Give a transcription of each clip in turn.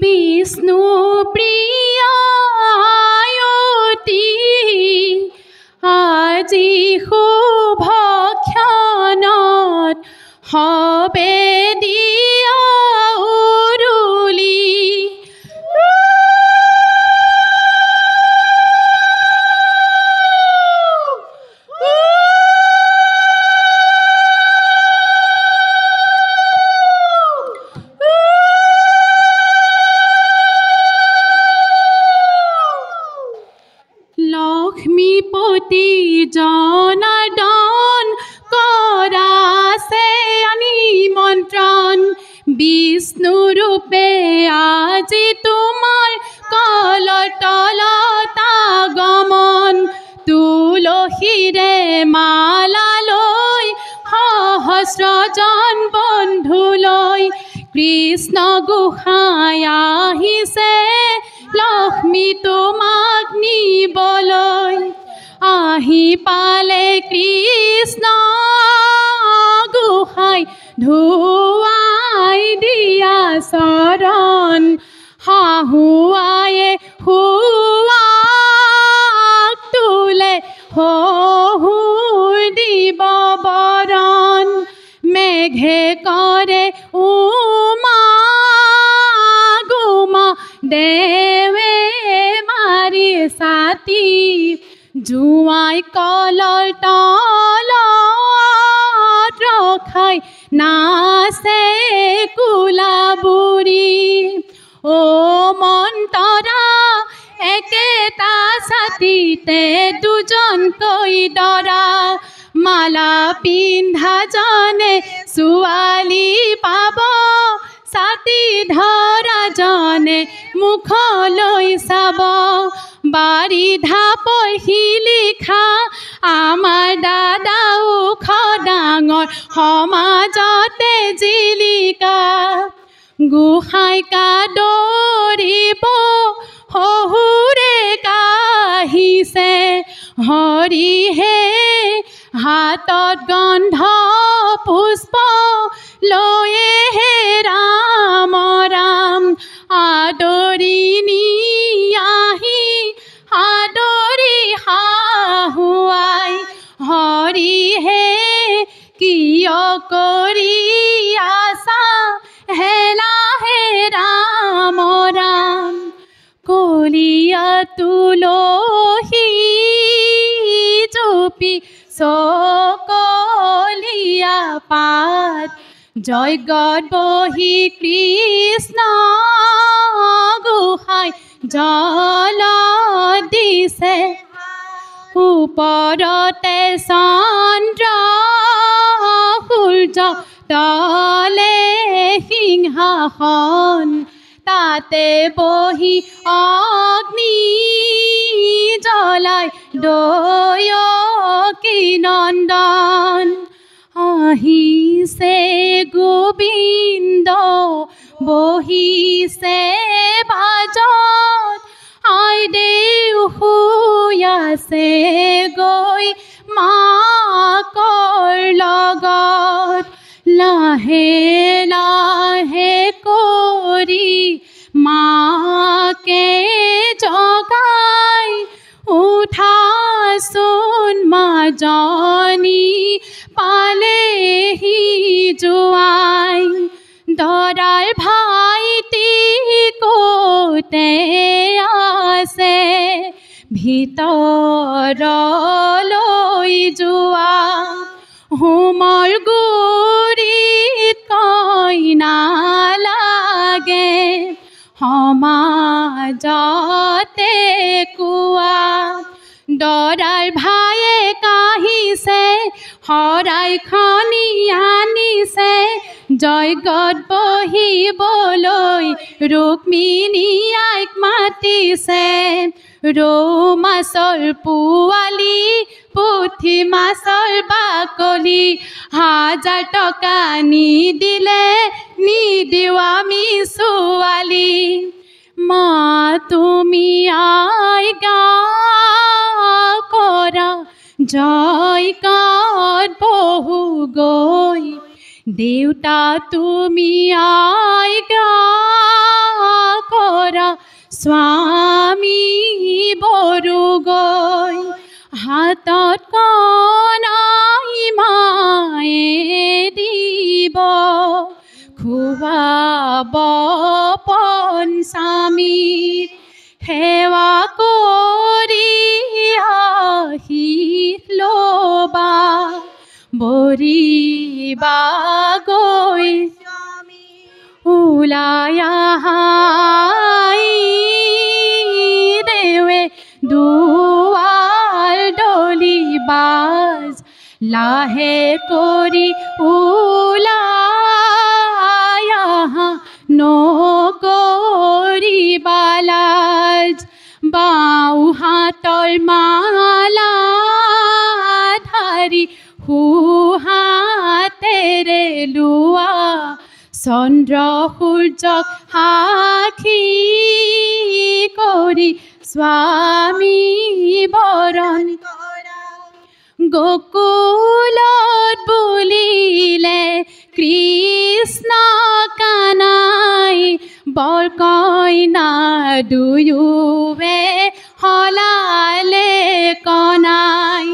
বিষ্ণু প্ৰিয়তি আজি শুভ ক্ষণত হবে দিয়া উৰুলি। লক্ষ্মীপতি জনাৰ্দন কৰাছে নিমন্ত্ৰণ, বিষ্ণু ৰূপে আজি তোমাৰ কলৰ তলত আগমন। তুলসীৰে মালা লৈ সহস্ৰজন বন্ধু লৈ কৃষ্ণ গোসাঁই আহিছে লক্ষ্মী তোমাক নিবলৈ। আহি পালে কৃষ্ণ গোসাঁই ধুৱাই দিয়া চৰণ, শাহুৱায়ে শুৱাক তোলে শহুৰ দিব বৰণ। মেঘে কৰে উমা গুমা দেৱে মাৰি ছাতি, জোঁৱাই কলৰ তলত ৰখাই নাচে কোলাবুৰি। অ মন্তৰা একেটা ছাতিতে দুজনকৈ দৰা, মালা পিন্ধা জনে ছোৱালী পাব, ছাতি ধৰা জনে মুখলৈ চাব। বাৰিধা পঢ়িলি খা আমাৰ দাদা ওখ ডাঙৰ, সমাজতে জিলিকা। গোসাঁই কাদৰিব শহুৰে কাঢ়িছে, হৰিহে হাতত গন্ধ পুষ্প লৈহে ৰাম ৰাম। আদৰি নি আহি আদৰি শাহুৱাই, হৰিহে কিয় কৰি আছা হেলা হে ৰাম ৰাম। কলীয়া তুলসী জুপি চকলীয়া পাত, যজ্ঞত বহি কৃষ্ণ গোসাঁই জল দিছে। ওপৰতে চন্দ্ৰ সূৰ্য তলে সিংহাসন, তাতে বহি অগ্নি জ্বলাই দয়কী নন্দন। আহিছে গোবিন্দ বহিছে বাজত, আইদেউ শুই আছে গৈ মাকৰ লগত। লাহে লাহে কৰি মাকে জগাই, উঠাচোন মাজনী পালেহি জোঁৱাই। দৰাৰ ভাইটি কোতে আছে, ভিতৰলৈ যোৱা। হোমৰ গুৰিত কইনা লাগে, সমাজতে কোৱা। দৰাৰ ভায়ে কাঢ়িছে শৰাইখনি আনিছে, যজ্ঞত বহিবলৈ ৰুক্মিণী আইক মাতিছে। ৰৌ মাছৰ পোৱালি পুঠি মাছৰ বাকলি, 1000 টকা নিদিলে নিদিওঁ আমি ছোৱালী। মা তুমি আইগা কৰা জয়কাত বহু গৈ, দেউতা তুমি আইগা স্বামী বৰুগৈ হাতত কণাই মায়ে দিব খুৱাব পঞ্চামীত সেৱা কৰি আশীষ ল'বা বৰিবা গৈ ওলাই আহাই দেৱে দুৱাৰ দলিবাজ লাহে কৰি ওলাই আহা নকৰিবা লাজ বাওঁ হাতৰ মালা ধাৰি সোঁহাতেৰে লোৱা চন্দ্ৰ সূৰ্যক সাক্ষী কৰি স্বামী বৰণ গকুলত বুলিলে কৃষ্ণ কানাই বৰ কইনা দুয়োৱে সলালে কনাই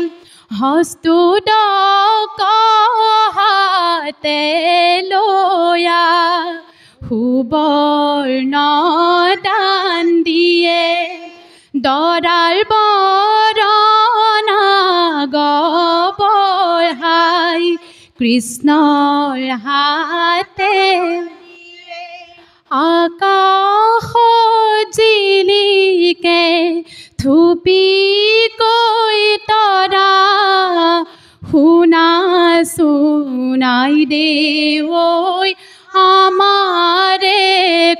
হস্তুদক হাতে লয়া সুবৰ্ণ দান দিয়ে দৰাৰ বৰণা গবঢ়াই কৃষ্ণৰ হাতে আকাশ জিলিকে থুপি কৈ তৰা শুনা শুনাই দেৱৈ আমাৰে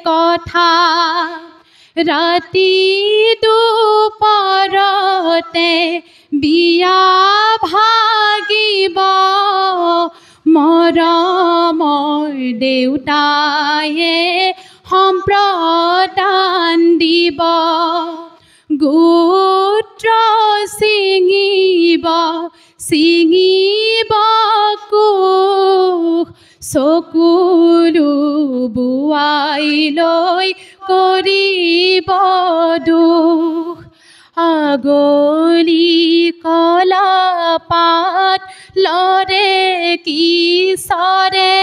কথা ৰাতি দুপৰতে বিয়া ভাগিব মৰমৰ দেউতায়ে সম্প্ৰদান দিব গোত্ৰ ছিঙিব কোষ চকুলো বোৱাই লৈ কৰিব দুখ আগলি কলাপাত লৰে কিশৰে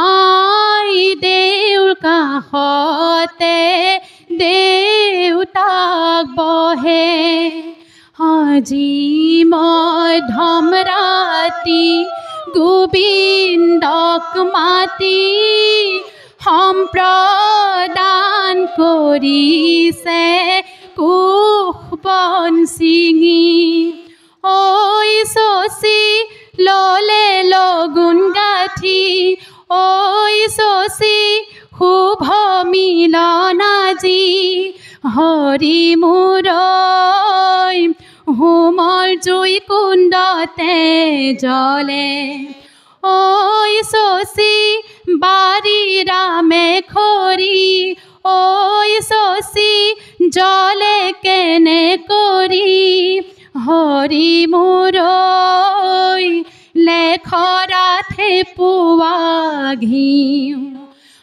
আই দেউৰ কাষতে দেউতাক বহে আজি মধ্যম ৰাতি গোবিন্দক মাতি সম্প্ৰদান কৰিছে কোষ বন ছিঙি ঐ শশী ললে লগুণ গাঁঠি ঐ শশী শুভ মিলন আজি হৰি মূৰৈ হোমৰ জুই কুণ্ডতে জ্বলে ঐ শশী বাৰী ৰামে খৰি ঐ শশী জ্বলে কেনে কৰি হৰি মূৰৈ লেখৰাথে পুৱা ঘিউ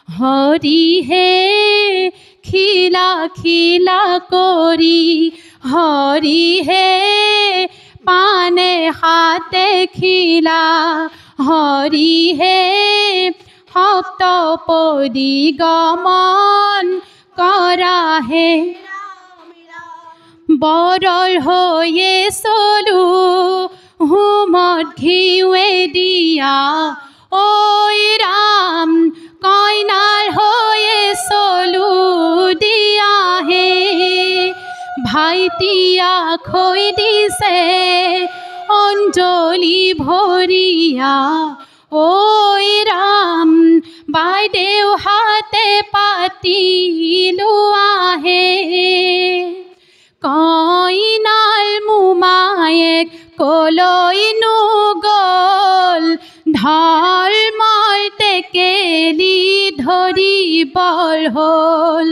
হৰিহে খিলা খিলা কৰি হৰিহে পানে হাতে খিলা হৰিহে সপ্তপদী গমন কৰাহে বৰৰ হৈয়ে চলো হোমত ঘিউৱে দিয়া ঐ ৰাম কইনাৰ হৈয়ে চলো দিয়াহে ভাইটিয়া খৈ দিছে অঞ্জলি ভৰিয়া ঐ ৰাম বাইদেউ হাতে পাতি লোৱাহে কইনাৰ মোমায়েক কলৈনো গ'ল ধৰ্মৰ টেকেলি ধৰিবৰ হ'ল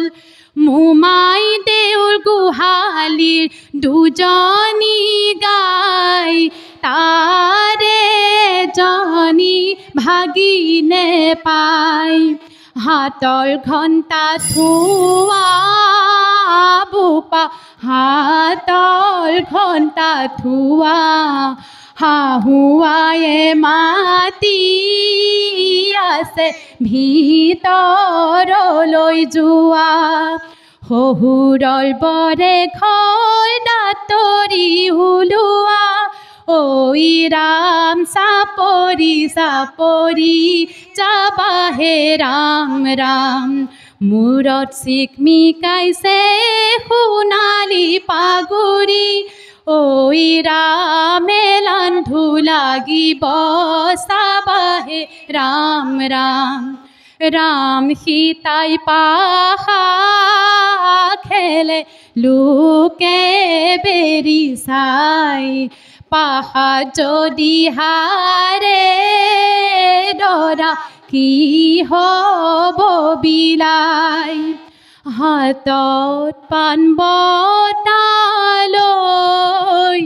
মোমাই দেউৰ গোহালিৰ দুজনী গাই তাৰে এজনী ভাগিনে পাই হাতৰ ঘণ্টা থোৱা বোপা হাতৰ ঘণ্টা থোৱা শাহুৱায়ে মাতি আছে ভিতৰলৈ যোৱা শহুৰৰ বৰে ঘৰ দাঁতৰি ওলোৱা ঐ ৰাম চাপৰি চাপৰি যাবাহে ৰাম ৰাম মূৰত চিকমিকাইছে সোণালী পাগুৰি ঐ ৰামে লান্ধু লাগিব চাবাহে ৰাম ৰাম ৰাম সীতাই পাশা খেলে লোকে বেৰি চাই পাশা যদি হাৰে দৰা কি হ'ব বিলাই হাতত পাণ বঁটা লৈ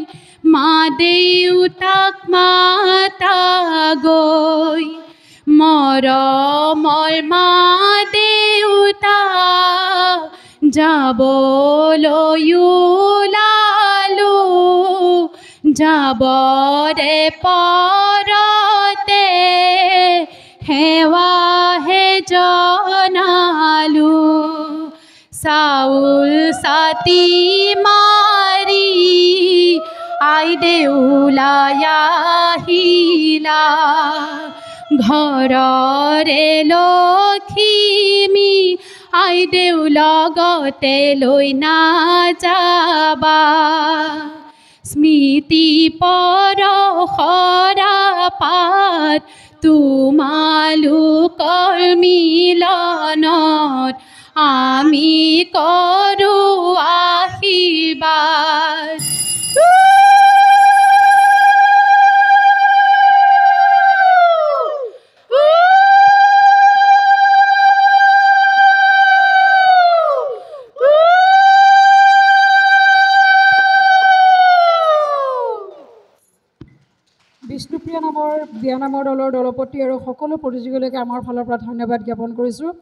মা দেউতাক মাতা গৈ মৰমৰ মা দেউতাক যাবলৈ ওলালো যাবৰে পৰতে সেৱাহে জনালো চাউল চাতি মাৰি আই দেউলাই আহিলা ঘৰৰে লখিমী আই দেউ লগতে লৈ নাযাবা স্মৃতি পৰশৰা পাত তোমালোকৰ মিলনত আমি কৰোঁ আশীৰ্বাদ বিষ্ণুপ্ৰিয়া নামৰ বিয়ানামৰ দলৰ দলপতি আৰু সকলো প্ৰতিযোগীলৈকে আমাৰ ফালৰ পৰা ধন্যবাদ জ্ঞাপন কৰিছোঁ।